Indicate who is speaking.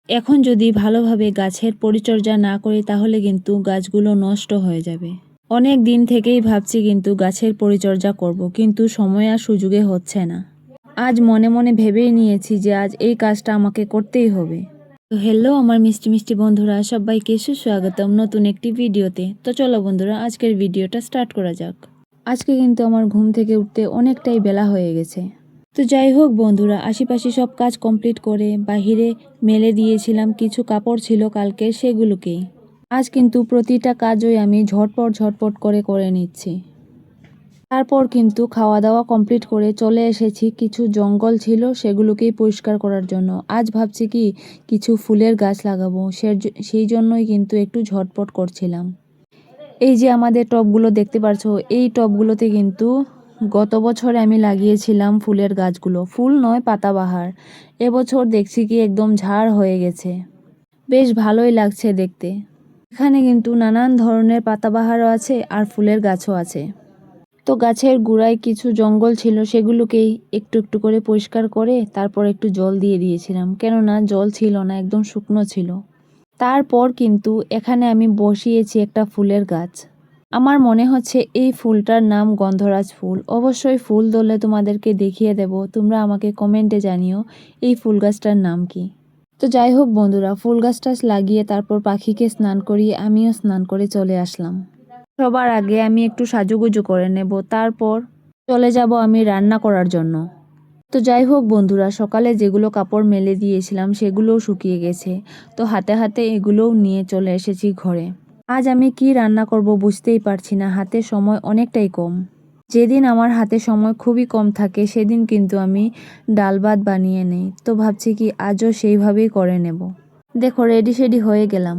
Speaker 1: এখন যদি ভালোভাবে গাছের পরিচর্যা না করি তাহলে কিন্তু গাছগুলো নষ্ট হয়ে যাবে। অনেক দিন থেকেই ভাবছি কিন্তু গাছের পরিচর্যা করব, কিন্তু সময় আর সুযোগে হচ্ছে না। আজ মনে মনে ভেবেই নিয়েছি যে আজ এই কাজটা আমাকে করতেই হবে। তো হ্যালো আমার মিষ্টি মিষ্টি বন্ধুরা, সবাইকে সুস্বাগতম নতুন একটি ভিডিওতে। তো চলো বন্ধুরা, আজকের ভিডিওটা স্টার্ট করা যাক। আজকে কিন্তু আমার ঘুম থেকে উঠতে অনেকটাই বেলা হয়ে গেছে। তো যাই হোক বন্ধুরা, আশেপাশে সব কাজ কমপ্লিট করে বাহিরে মেলে দিয়েছিলাম কিছু কাপড় ছিল কালকে, সেগুলোকেই আজ কিন্তু প্রতিটা কাজই আমি ঝটপট করে নিচ্ছি। তারপর কিন্তু খাওয়া দাওয়া কমপ্লিট করে চলে এসেছি, কিছু জঙ্গল ছিল সেগুলোকেই পরিষ্কার করার জন্য। আজ ভাবছি কি কিছু ফুলের গাছ লাগাবো, সেই জন্যই কিন্তু একটু ঝটপট করছিলাম। এই যে আমাদের টবগুলো দেখতে পারছো, এই টবগুলোতে কিন্তু গত বছরে আমি লাগিয়েছিলাম ফুলের গাছগুলো, ফুল নয় পাতাবাহার। এবছর দেখছি কি একদম ঝাড় হয়ে গেছে, বেশ ভালোই লাগছে দেখতে। এখানে কিন্তু নানান ধরনের পাতাবাহারও আছে আর ফুলের গাছও আছে। তো গাছের গোড়ায় কিছু জঙ্গল ছিল, সেগুলোকেই একটু একটু করে পরিষ্কার করে তারপর একটু জল দিয়ে দিয়েছিলাম, কেননা জল ছিল না, একদম শুকনো ছিল। তারপর কিন্তু এখানে আমি বসিয়েছি একটা ফুলের গাছ। আমার মনে হচ্ছে এই ফুলটার নাম গন্ধরাজ ফুল। অবশ্যই ফুল ধরলে তোমাদেরকে দেখিয়ে দেব, তোমরা আমাকে কমেন্টে জানিও এই ফুল গাছটার নাম কি। তো যাই হোক বন্ধুরা, ফুল গাছটা লাগিয়ে তারপর পাখিকে স্নান করিয়ে আমিও স্নান করে চলে আসলাম। সবার আগে আমি একটু সাজুগুজু করে নেব, তারপর চলে যাব আমি রান্না করার জন্য। তো যাই হোক বন্ধুরা, সকালে যেগুলো কাপড় মেলে দিয়েছিলাম সেগুলোও শুকিয়ে গেছে। তো হাতে হাতে এগুলোও নিয়ে চলে এসেছি ঘরে। আজ আমি কি রান্না করব বুঝতেই পারছি না, হাতে সময় অনেকটাই কম। যেদিন আমার হাতে সময় খুবই কম থাকে সেদিন কিন্তু আমি ডাল ভাত বানিয়ে নেই। তো ভাবছি কি আজও সেইভাবেই করে নেব। দেখো রেডি সেডি হয়ে গেলাম।